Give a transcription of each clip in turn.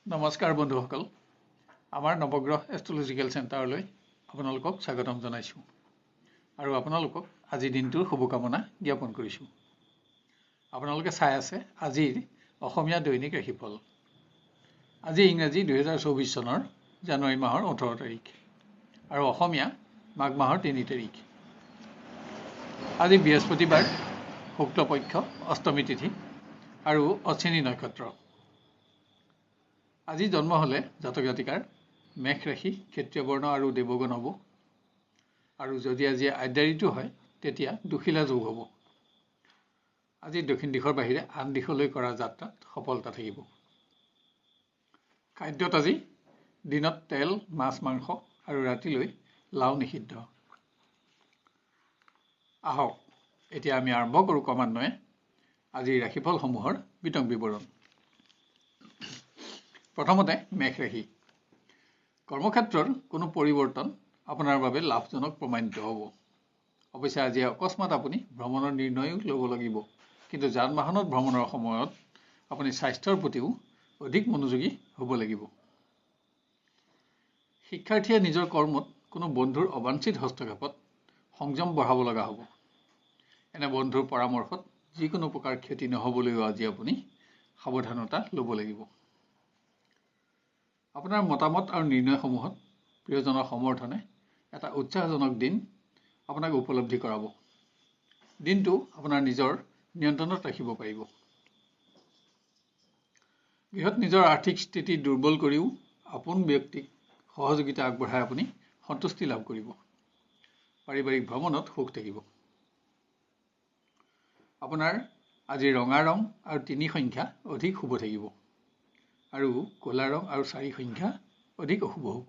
নমস্কাৰ বন্ধুসকল আমাৰ নৱগ্ৰহ এষ্ট্ৰলজিকেল চেণ্টাৰলৈ আপোনালোকক স্বাগতম জনাইছোঁ আৰু আপোনালোকক আজি দিনটোৰ শুভকামনা জ্ঞাপন কৰিছোঁ আপোনালোকে চাই আছে আজিৰ অসমীয়া দৈনিক ৰাশিফল আজি ইংৰাজী 2024 চনৰ জানুৱাৰী মাহৰ 18 তাৰিখ আৰু অসমীয়া মাঘ মাহৰ 3 তাৰিখ আজি বৃহস্পতিবাৰ শুক্লপক্ষ অষ্টমী তিথি আৰু অশ্বিনী নক্ষত্ৰ আজি জন্ম হলে জাতক জাতিকাৰ মেঘ ৰাশি ক্ষেত্ৰীয় বৰ্ণ আৰু দেৱগণ হ'ব আৰু যদি আজি আদ্যাৰিটো হয় তেতিয়া দুখিলা যোগ হ'ব আজি দক্ষিণ দিশৰ বাহিৰে আন দিশলৈ কৰা যাত্ৰাত সফলতা থাকিব খাদ্যত আজি দিনত তেল মাছ মাংস আৰু ৰাতিলৈ লাও নিষিদ্ধ আহক এতিয়া আমি আৰম্ভ কৰোঁ ক্ৰমান্বয়ে আজিৰ ৰাশিফলসমূহৰ বিতং বিৱৰণ প্ৰথমতে মেঘ ৰাশি কৰ্মক্ষেত্ৰৰ কোনো পৰিৱৰ্তন আপোনাৰ বাবে লাভজনক প্ৰমাণিত হ'ব অৱশ্যে আজি অকস্মাত আপুনি ভ্ৰমণৰ নিৰ্ণয়ও ল'ব লাগিব কিন্তু যান বাহনত ভ্ৰমণৰ সময়ত আপুনি স্বাস্থ্যৰ প্ৰতিও অধিক মনোযোগী হ'ব লাগিব শিক্ষাৰ্থীয়ে নিজৰ কৰ্মত কোনো বন্ধুৰ অবাঞ্ছিত হস্তক্ষেপত সংযম বঢ়াব লগা হ'ব এনে বন্ধুৰ পৰামৰ্শত যিকোনো প্ৰকাৰ ক্ষতি নহ'বলৈও আজি আপুনি সাৱধানতা ল'ব লাগিব আপোনাৰ মতামত আৰু নিৰ্ণয়সমূহত প্ৰিয়জনৰ সমৰ্থনে এটা উৎসাহজনক দিন আপোনাক উপলব্ধি কৰাব দিনটো আপোনাৰ নিজৰ নিয়ন্ত্ৰণত ৰাখিব পাৰিব গৃহত নিজৰ আৰ্থিক স্থিতি দুৰ্বল কৰিও আপোন ব্যক্তিক সহযোগিতা আগবঢ়াই আপুনি সন্তুষ্টি লাভ কৰিব পাৰিবাৰিক ভ্ৰমণত সুখ থাকিব আপোনাৰ আজি ৰঙা ৰং আৰু 3 সংখ্যা অধিক শুভ থাকিব আৰু ক'লা ৰং আৰু 4 সংখ্যা অধিক অশুভ হ'ব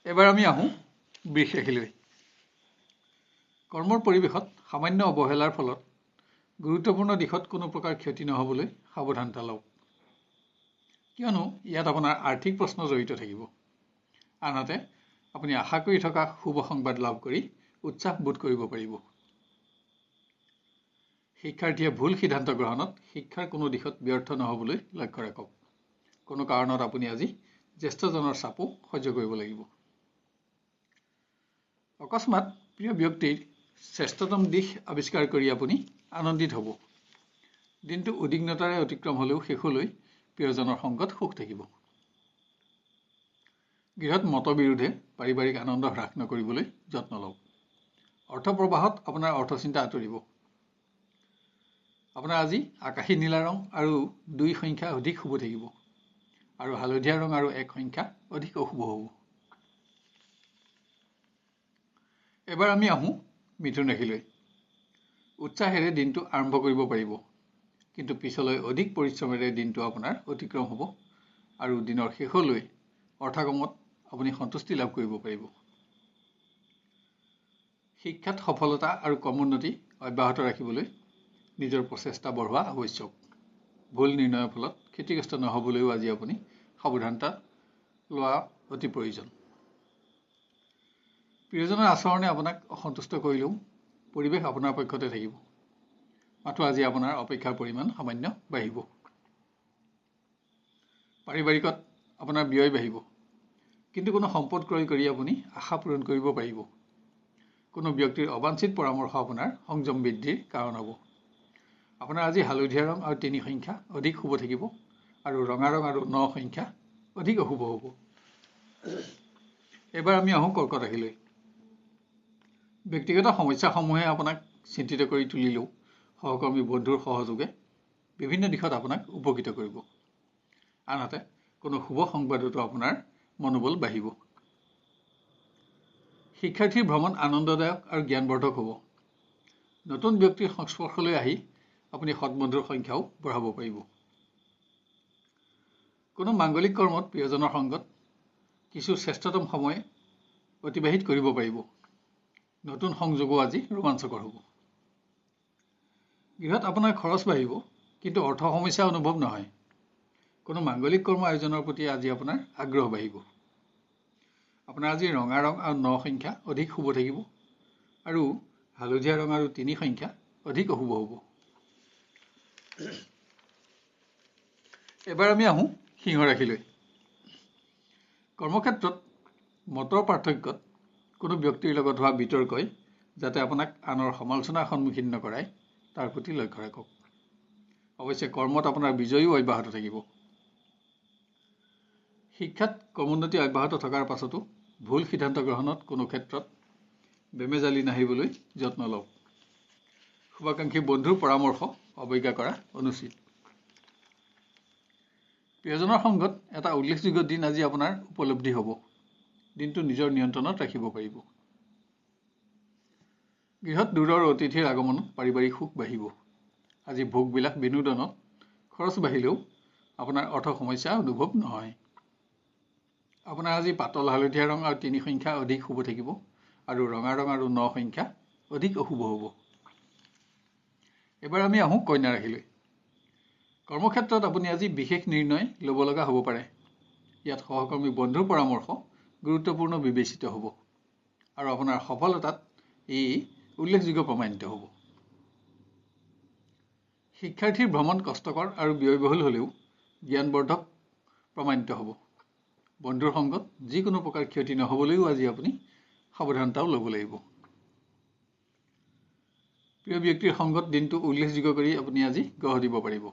এবাৰ আমি আহোঁ বৃষ ৰাশিলৈ কৰ্মৰ পৰিৱেশত সামান্য অৱহেলাৰ ফলত গুৰুত্বপূৰ্ণ দিশত কোনো প্ৰকাৰ ক্ষতি নহ'বলৈ সাৱধানতা লওক কিয়নো ইয়াত আপোনাৰ আৰ্থিক প্ৰশ্ন জড়িত থাকিব আনহাতে আপুনি আশা কৰি থকা শুভ সংবাদ লাভ কৰি উৎসাহ বোধ কৰিব পাৰিব শিক্ষাৰ্থীয়ে ভুল সিদ্ধান্ত গ্ৰহণত শিক্ষাৰ কোনো দিশত ব্যৰ্থ নহ'বলৈ লক্ষ্য ৰাখক কোনো কাৰণত আপুনি আজি জ্যেষ্ঠজনৰ চাপো সহ্য কৰিব লাগিব অকস্মাত প্ৰিয় ব্যক্তিৰ শ্ৰেষ্ঠতম দিশ আৱিষ্কাৰ কৰি আপুনি আনন্দিত হ'ব দিনটো উদ্বিগ্নতাৰে অতিক্ৰম হ'লেও শেষলৈ প্ৰিয়জনৰ সংগত সুখ থাকিব গৃহত মতবিৰোধে পাৰিবাৰিক আনন্দ হ্ৰাস নকৰিবলৈ যত্ন লওক অৰ্থ প্ৰবাহত আপোনাৰ অৰ্থচিন্তা আঁতৰিব আপোনাৰ আজি আকাশী নীলা ৰং আৰু 2 সংখ্যা অধিক শুভ থাকিব আৰু হালধীয়া ৰং আৰু 1 সংখ্যা অধিক অশুভ হ'ব এবাৰ আমি আহোঁ মিথুন ৰাশিলৈ উৎসাহেৰে দিনটো আৰম্ভ কৰিব পাৰিব কিন্তু পিছলৈ অধিক পৰিশ্ৰমেৰে দিনটো আপোনাৰ অতিক্ৰম হ'ব আৰু দিনৰ শেষলৈ অৰ্থাগমত আপুনি সন্তুষ্টি লাভ কৰিব পাৰিব শিক্ষাত সফলতা আৰু কৰ্মোন্নতি অব্যাহত ৰাখিবলৈ নিজৰ প্ৰচেষ্টা বঢ়োৱা আৱশ্যক ভুল নিৰ্ণয়ৰ ফলত ক্ষতিগ্ৰস্ত নহ'বলৈও আজি আপুনি সাৱধানতা লোৱা অতি প্ৰয়োজন প্ৰিয়জনৰ আচৰণে আপোনাক অসন্তুষ্ট কৰিলেও পৰিৱেশ আপোনাৰ পক্ষতে থাকিব মাথো আজি আপোনাৰ অপেক্ষাৰ পৰিমাণ সামান্য বাঢ়িব পাৰিবাৰিকত আপোনাৰ ব্যয় বাঢ়িব কিন্তু কোনো সম্পদ ক্ৰয় কৰি আপুনি আশা পূৰণ কৰিব পাৰিব কোনো ব্যক্তিৰ অবাঞ্ছিত পৰামৰ্শ আপোনাৰ সংযম বৃদ্ধিৰ কাৰণ হ'ব আপোনাৰ আজি হালধীয়া ৰং আৰু 3 সংখ্যা অধিক শুভ থাকিব আৰু ৰঙা ৰং আৰু 9 সংখ্যা অধিক অশুভ হ'ব এবাৰ আমি আহোঁ কৰ্কট ৰাশিলৈ ব্যক্তিগত সমস্যাসমূহে আপোনাক চিন্তিত কৰি তুলিলেও সহকৰ্মী বন্ধুৰ সহযোগে বিভিন্ন দিশত আপোনাক উপকৃত কৰিব আনহাতে কোনো শুভ সংবাদতো আপোনাৰ মনোবল বাঢ়িব শিক্ষাৰ্থীৰ ভ্ৰমণ আনন্দদায়ক আৰু জ্ঞানবৰ্ধক হ'ব নতুন ব্যক্তিৰ সংস্পৰ্শলৈ আহি আপুনি সৎবন্ধুৰ সংখ্যাও বঢ়াব পাৰিব কোনো মাংগলিক কৰ্মত প্ৰিয়জনৰ সংগত কিছু শ্ৰেষ্ঠতম সময় অতিবাহিত কৰিব পাৰিব নতুন সংযোগো আজি ৰোমাঞ্চকৰ হ'ব গৃহত আপোনাৰ খৰচ বাঢ়িব কিন্তু অৰ্থ সমস্যা অনুভৱ নহয় কোনো মাংগলিক কৰ্ম আয়োজনৰ প্ৰতি আজি আপোনাৰ আগ্ৰহ বাঢ়িব আপোনাৰ আজি ৰঙা ৰং আৰু 9 সংখ্যা অধিক শুভ থাকিব আৰু হালধীয়া ৰং আৰু 3 সংখ্যা অধিক অশুভ হ'ব এবাৰ আমি আহোঁ সিংহ ৰাশিলৈ। কৰ্মক্ষেত্ৰত মতৰ পাৰ্থক্যত কোনো ব্যক্তিৰ লগত হোৱা বিতৰ্কই যাতে আপোনাক আনৰ সমালোচনাৰ সন্মুখীন নকৰায় তাৰ প্ৰতি লক্ষ্য ৰাখক। অৱশ্যে কৰ্মত আপোনাৰ বিজয়ীও অব্যাহত থাকিব। শিক্ষাত ক্ৰমোন্নতি অব্যাহত থকাৰ পাছতো ভুল সিদ্ধান্ত গ্ৰহণত কোনো ক্ষেত্ৰত বেমেজালি নাহিবলৈ যত্ন লওক। শুভাকাংক্ষী বন্ধুৰ পৰামৰ্শ অৱজ্ঞা কৰা অনুচিত। প্ৰিয়জনৰ সংগত এটা উল্লেখযোগ্য দিন আজি আপোনাৰ উপলব্ধি হ'ব। দিনটো নিজৰ নিয়ন্ত্ৰণত ৰাখিব পাৰিব। গৃহত দূৰৰ অতিথিৰ আগমনত পাৰিবাৰিক সুখ বাঢ়িব। আজি ভোগবিলাক বিনোদনত খৰচ বাঢ়িলেও আপোনাৰ অৰ্থ সমস্যা অনুভৱ নহয়। আপোনাৰ আজি পাতল হালধীয়া ৰং আৰু 3 সংখ্যা অধিক শুভ থাকিব আৰু ৰঙা ৰং আৰু 9 সংখ্যা অধিক অশুভ হ'ব। এবাৰ আমি আহোঁ কন্যা ৰাশিলৈ। কৰ্মক্ষেত্ৰত আপুনি আজি বিশেষ নিৰ্ণয় ল'ব লগা হ'ব পাৰে। ইয়াত সহকৰ্মী বন্ধুৰ পৰামৰ্শ গুৰুত্বপূৰ্ণ বিবেচিত হ'ব আৰু আপোনাৰ সফলতাত ই উল্লেখযোগ্য প্ৰমাণিত হ'ব। শিক্ষাৰ্থীৰ ভ্ৰমণ কষ্টকৰ আৰু ব্যয়বহুল হ'লেও জ্ঞানবৰ্ধক প্ৰমাণিত হ'ব। বন্ধুৰ সংগত যিকোনো প্ৰকাৰ ক্ষতি নহ'বলৈও আজি আপুনি সাৱধানতাও ল'ব লাগিব। প্ৰিয় ব্যক্তিৰ সংগত দিনটো উল্লেখযোগ্য কৰি আপুনি আজি গঢ় দিব পাৰিব।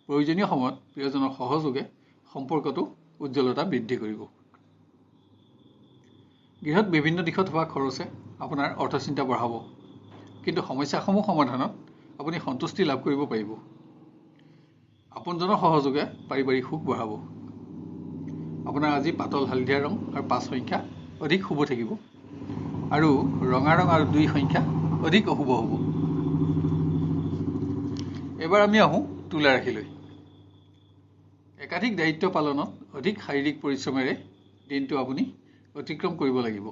প্ৰয়োজনীয় সময়ত প্ৰিয়জনৰ সহযোগে সম্পৰ্কটো উজ্জ্বলতা বৃদ্ধি কৰিব। গৃহত বিভিন্ন দিশত হোৱা খৰচে আপোনাৰ অৰ্থচিন্তা বঢ়াব, কিন্তু সমস্যাসমূহ সমাধানত আপুনি সন্তুষ্টি লাভ কৰিব পাৰিব। আপোনজনৰ সহযোগে পাৰিবাৰিক সুখ বঢ়াব। আপোনাৰ আজি পাতল হালধীয়া ৰং আৰু 5 সংখ্যা অধিক শুভ থাকিব আৰু ৰঙা ৰং আৰু 2 সংখ্যা অধিক অশুভ হ'ব। এবাৰ আমি আহোঁ তুলা ৰাশিলৈ। একাধিক দায়িত্ব পালনত অধিক শাৰীৰিক পৰিশ্ৰমেৰে দিনটো আপুনি অতিক্ৰম কৰিব লাগিব।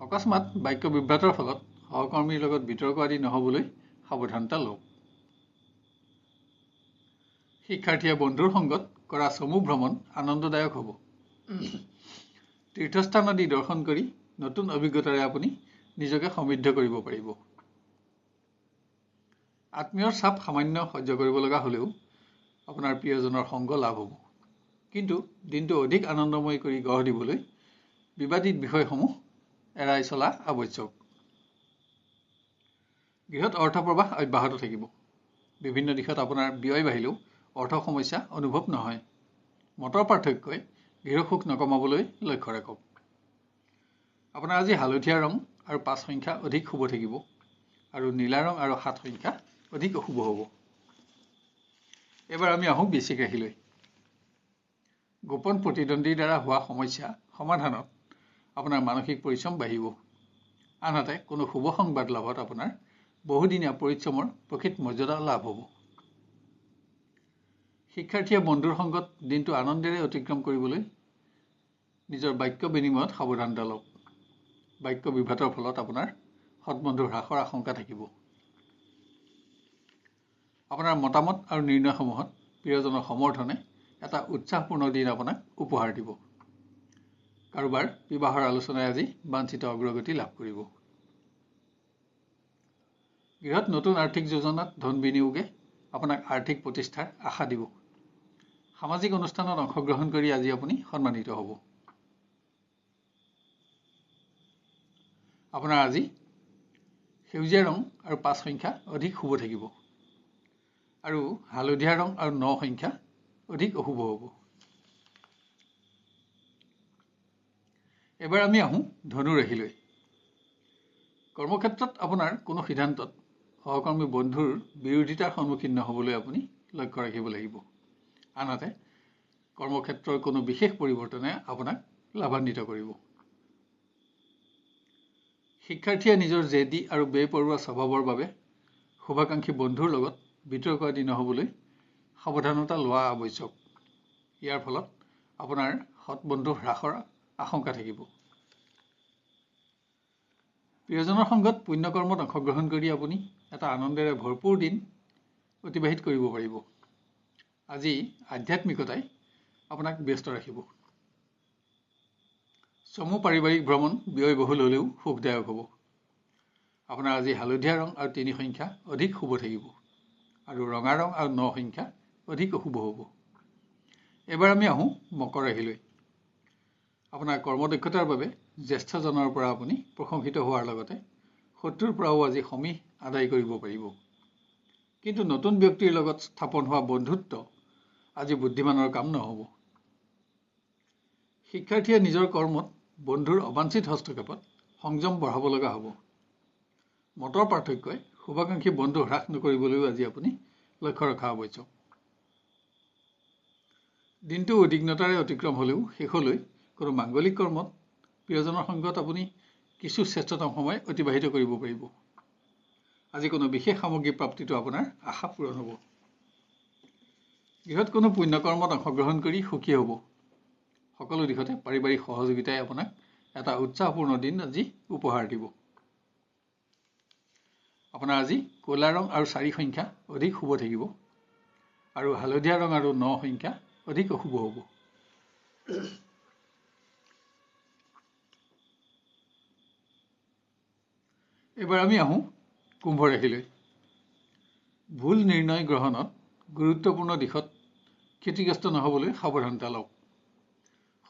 অকস্মাত বাক্য বিভ্ৰাটৰ ফলত সহকৰ্মীৰ লগত বিতৰ্ক আদি নহ'বলৈ সাৱধানতা লওক। শিক্ষাৰ্থীয়ে বন্ধুৰ সংগত কৰা চমু ভ্ৰমণ আনন্দদায়ক হ'ব। তীৰ্থস্থান আদি দৰ্শন কৰি নতুন অভিজ্ঞতাৰে আপুনি নিজকে সমৃদ্ধ কৰিব পাৰিব। আত্মীয়ৰ চাপ সামান্য সহ্য কৰিব লগা হ'লেও আপোনাৰ প্ৰিয়জনৰ সংগ লাভ হ'ব। কিন্তু দিনটো অধিক আনন্দময় কৰি গঢ় দিবলৈ বিবাদিত বিষয়সমূহ এৰাই চলা আৱশ্যক। গৃহত অৰ্থপ্ৰবাহ অব্যাহত থাকিব। বিভিন্ন দিশত আপোনাৰ ব্যয় বাঢ়িলেও অৰ্থ সমস্যা অনুভৱ নহয়। মতৰ পাৰ্থক্যই গৃহসুখ নকমাবলৈ লক্ষ্য ৰাখক। আপোনাৰ আজি হালধীয়া ৰং আৰু 5 সংখ্যা অধিক শুভ থাকিব আৰু নীলা ৰং আৰু 7 সংখ্যা অধিক অশুভ হ'ব। এবাৰ আমি আহোঁ বৃশ্চিক ৰাশিলৈ। গোপন প্ৰতিদ্বন্দ্বীৰ দ্বাৰা হোৱা সমস্যা সমাধানত আপোনাৰ মানসিক পৰিশ্ৰম বাঢ়িব। আনহাতে কোনো শুভ সংবাদ লাভত আপোনাৰ বহুদিনীয়া পৰিশ্ৰমৰ প্ৰকৃত মৰ্যাদা লাভ হ'ব। শিক্ষাৰ্থীয়ে বন্ধুৰ সংগত দিনটো আনন্দেৰে অতিক্ৰম কৰিবলৈ নিজৰ বাক্য বিনিময়ত সাৱধানতা লওক। বাক্য বিভ্ৰাটৰ ফলত আপোনাৰ সৎবন্ধুৰ হ্ৰাসৰ আশংকা থাকিব। আপোনাৰ মতামত আৰু নিৰ্ণয়সমূহত প্ৰিয়জনৰ সমৰ্থনে এটা উৎসাহপূৰ্ণ দিন আপোনাক উপহাৰ দিব। কাৰোবাৰ বিবাহৰ আলোচনাই আজি বাঞ্ছিত অগ্ৰগতি লাভ কৰিব। গৃহত নতুন আৰ্থিক যোজনাত ধন বিনিয়োগে আপোনাক আৰ্থিক প্ৰতিষ্ঠাৰ আশা দিব। সামাজিক অনুষ্ঠানত অংশগ্ৰহণ কৰি আজি আপুনি সন্মানিত হ'ব। আপোনাৰ আজি সেউজীয়া ৰং আৰু 5 সংখ্যা অধিক শুভ থাকিব আৰু হালধীয়া ৰং আৰু 9 সংখ্যা অধিক অশুভ হ'ব। এবাৰ আমি আহোঁ ধনু ৰাশিলৈ। কৰ্মক্ষেত্ৰত আপোনাৰ কোনো সিদ্ধান্তত সহকৰ্মী বন্ধুৰ বিৰোধিতাৰ সন্মুখীন নহ'বলৈ আপুনি লক্ষ্য ৰাখিব লাগিব। আনহাতে কৰ্মক্ষেত্ৰৰ কোনো বিশেষ পৰিৱৰ্তনে আপোনাক লাভান্বিত কৰিব। শিক্ষাৰ্থীয়ে নিজৰ জেদী আৰু বেপৰোৱা স্বভাৱৰ বাবে শুভাকাংক্ষী বন্ধুৰ লগত বিতৰ্ক আদি নহ'বলৈ সাৱধানতা লোৱা আৱশ্যক। ইয়াৰ ফলত আপোনাৰ সৎবন্ধু হ্ৰাসৰ আশংকা থাকিব। প্ৰিয়জনৰ সংগত পুণ্যকৰ্মত অংশগ্ৰহণ কৰি আপুনি এটা আনন্দেৰে ভৰপূৰ দিন অতিবাহিত কৰিব পাৰিব। আজি আধ্যাত্মিকতাই আপোনাক ব্যস্ত ৰাখিব। চমু পাৰিবাৰিক ভ্ৰমণ ব্যয়বহুল হ'লেও সুখদায়ক হ'ব। আপোনাৰ আজি হালধীয়া ৰং আৰু 3 সংখ্যা অধিক শুভ থাকিব আৰু ৰঙা ৰং আৰু 9 সংখ্যা অধিক অশুভ হ'ব। এবাৰ আমি আহোঁ মকৰ ৰাশিলৈ। আপোনাৰ কৰ্মদক্ষতাৰ বাবে জ্যেষ্ঠজনৰ পৰা আপুনি প্ৰশংসিত হোৱাৰ লগতে শত্ৰুৰ পৰাও আজি সমীহ আদায় কৰিব পাৰিব। কিন্তু নতুন ব্যক্তিৰ লগত স্থাপন হোৱা বন্ধুত্ব আজি বুদ্ধিমানৰ কাম নহ'ব। শিক্ষাৰ্থীয়ে নিজৰ কৰ্মত বন্ধুৰ অবাঞ্ছিত হস্তক্ষেপত সংযম বঢ়াব লগা হ'ব। মতৰ পাৰ্থক্যই শুভাকাংক্ষী বন্ধু হ্ৰাস নকৰিবলৈও আজি আপুনি লক্ষ্য ৰখা আৱশ্যক। দিনটো উদ্বিগ্নতাৰে অতিক্ৰম হ'লেও শেষলৈ কোনো মাংগলিক কৰ্মত প্ৰিয়জনৰ সংগত আপুনি কিছু শ্ৰেষ্ঠতম সময় অতিবাহিত কৰিব পাৰিব। আজি কোনো বিশেষ সামগ্ৰী প্ৰাপ্তিটো আপোনাৰ আশা পূৰণ হ'ব। গৃহত কোনো পুণ্যকৰ্মত অংশগ্ৰহণ কৰি সুখী হ'ব। সকলো দিশতে পাৰিবাৰিক সহযোগিতাই আপোনাক এটা উৎসাহপূৰ্ণ দিন আজি উপহাৰ দিব। আপোনাৰ আজি ক'লা ৰং আৰু 4 সংখ্যা অধিক শুভ থাকিব আৰু হালধীয়া ৰং আৰু 9 সংখ্যা অধিক অশুভ হ'ব। এবাৰ আমি আহোঁ কুম্ভ ৰাশিলৈ। ভুল নিৰ্ণয় গ্ৰহণত গুৰুত্বপূৰ্ণ দিশত ক্ষতিগ্ৰস্ত নহ'বলৈ সাৱধানতা লওক।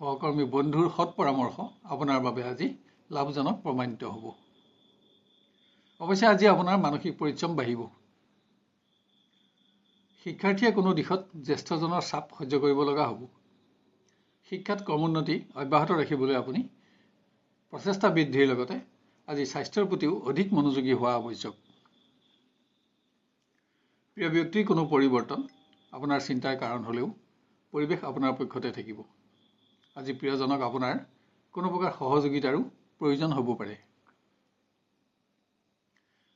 সহকৰ্মী বন্ধুৰ সৎ পৰামৰ্শ আপোনাৰ বাবে আজি লাভজনক প্ৰমাণিত হ'ব। অৱশ্যে আজি আপোনাৰ মানসিক পৰিশ্ৰম বাঢ়িব। শিক্ষাৰ্থীয়ে কোনো দিশত জ্যেষ্ঠজনৰ চাপ সহ্য কৰিব লগা হ'ব। শিক্ষাত ক্ৰমোন্নতি অব্যাহত ৰাখিবলৈ আপুনি প্ৰচেষ্টা বৃদ্ধিৰ লগতে আজি স্বাস্থ্যৰ প্ৰতিও অধিক মনোযোগী হোৱা আৱশ্যক। প্ৰিয় ব্যক্তিৰ কোনো পৰিৱৰ্তন আপোনাৰ চিন্তাৰ কাৰণ হ'লেও পৰিৱেশ আপোনাৰ পক্ষতে থাকিব। আজি প্ৰিয়জনক আপোনাৰ কোনো প্ৰকাৰ সহযোগিতাৰো প্ৰয়োজন হ'ব পাৰে।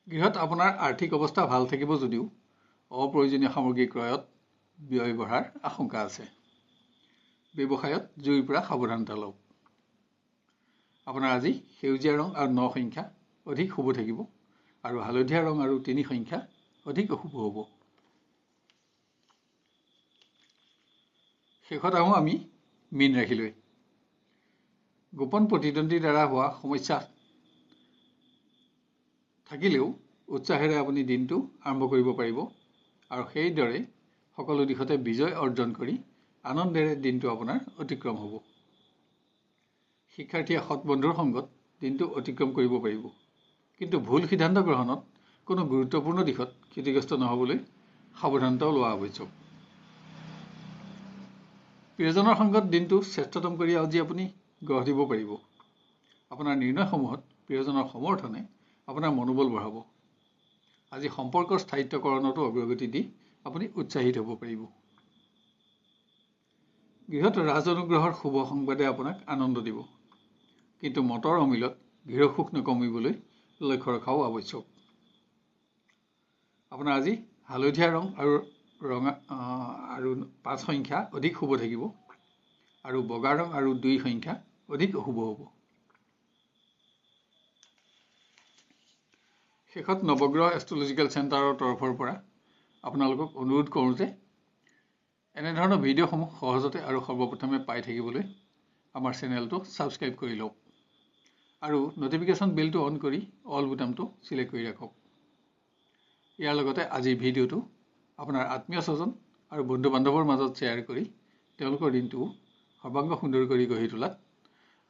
গৃহত আপোনাৰ আৰ্থিক অৱস্থা ভাল থাকিব যদিও অপ্ৰয়োজনীয় সামগ্ৰী ক্ৰয়ত ব্যয় বঢ়াৰ আশংকা আছে। ব্যৱসায়ত জুইৰ পৰা সাৱধানতা লওক। আপোনাৰ আজি সেউজীয়া ৰং আৰু 9 সংখ্যা অধিক শুভ থাকিব আৰু হালধীয়া ৰং আৰু 3 সংখ্যা অধিক অশুভ হ'ব। শেষত আহোঁ আমি মীন ৰাশিলৈ। গোপন প্ৰতিদ্বন্দ্বীৰ দ্বাৰা হোৱা সমস্যা থাকিলেও উৎসাহেৰে আপুনি দিনটো আৰম্ভ কৰিব পাৰিব আৰু সেইদৰে সকলো দিশতে বিজয় অৰ্জন কৰি আনন্দেৰে দিনটো আপোনাৰ অতিক্ৰম হ'ব। শিক্ষাৰ্থীয়ে সৎ বন্ধুৰ সংগত দিনটো অতিক্ৰম কৰিব পাৰিব। কিন্তু ভুল সিদ্ধান্ত গ্ৰহণত কোনো গুৰুত্বপূৰ্ণ দিশত ক্ষতিগ্ৰস্ত নহ'বলৈ সাৱধানতাও লোৱা আৱশ্যক। প্ৰিয়জনৰ সংগত দিনটো শ্ৰেষ্ঠতম কৰি আজি আপুনি গঢ় দিব পাৰিব। আপোনাৰ নিৰ্ণয়সমূহত প্ৰিয়জনৰ সমৰ্থনে আপোনাৰ মনোবল বঢ়াব। আজি সম্পৰ্কৰ স্থায়িত্বকৰণতো অগ্ৰগতি দি আপুনি উৎসাহিত হ'ব পাৰিব। গৃহত ৰাজ অনুগ্ৰহৰ শুভ সংবাদে আপোনাক আনন্দ দিব। কিন্তু মতৰ অমিলত গৃহসুখ নকমিবলৈ লক্ষ্য ৰখাও আৱশ্যক। আপোনাৰ আজি হালধীয়া ৰং আৰু ৰঙা আৰু 5 সংখ্যা অধিক শুভ থাকিব আৰু বগা ৰং আৰু 2 সংখ্যা অধিক অশুভ হ'ব। শেষত নৱগ্ৰহ এষ্ট্ৰলজিকেল চেণ্টাৰৰ তৰফৰ পৰা আপোনালোকক অনুৰোধ কৰোঁ যে এনেধৰণৰ ভিডিঅ'সমূহ সহজতে আৰু সৰ্বপ্ৰথমে পাই থাকিবলৈ আমাৰ চেনেলটো ছাবস্ক্ৰাইব কৰি লওক আৰু নটিফিকেশ্যন বেলটো অন কৰি অল বুটামটো চিলেক্ট কৰি ৰাখক। ইয়াৰ লগতে আজিৰ ভিডিঅ'টো আপোনাৰ আত্মীয় স্বজন আৰু বন্ধু বান্ধৱৰ মাজত শ্বেয়াৰ কৰি তেওঁলোকৰ দিনটো সৰ্বাংগ সুন্দৰ কৰি গঢ়ি তোলাত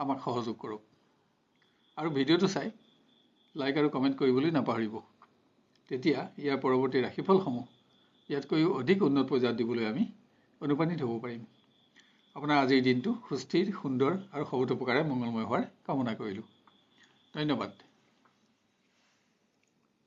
আমাক সহযোগ কৰক আৰু ভিডিঅ'টো চাই লাইক আৰু কমেণ্ট কৰিবলৈ নাপাহৰিব। তেতিয়া ইয়াৰ পৰৱৰ্তী ৰাশিফলসমূহ ইয়াতকৈও অধিক উন্নত পৰ্যায়ত দিবলৈ আমি অনুপ্ৰাণিত হ'ব পাৰিম। আপোনাৰ আজিৰ দিনটো সুস্থিৰ, সুন্দৰ আৰু সবতোপ্ৰকাৰে মংগলময় হোৱাৰ কামনা কৰিলোঁ। ধন্যবাদ।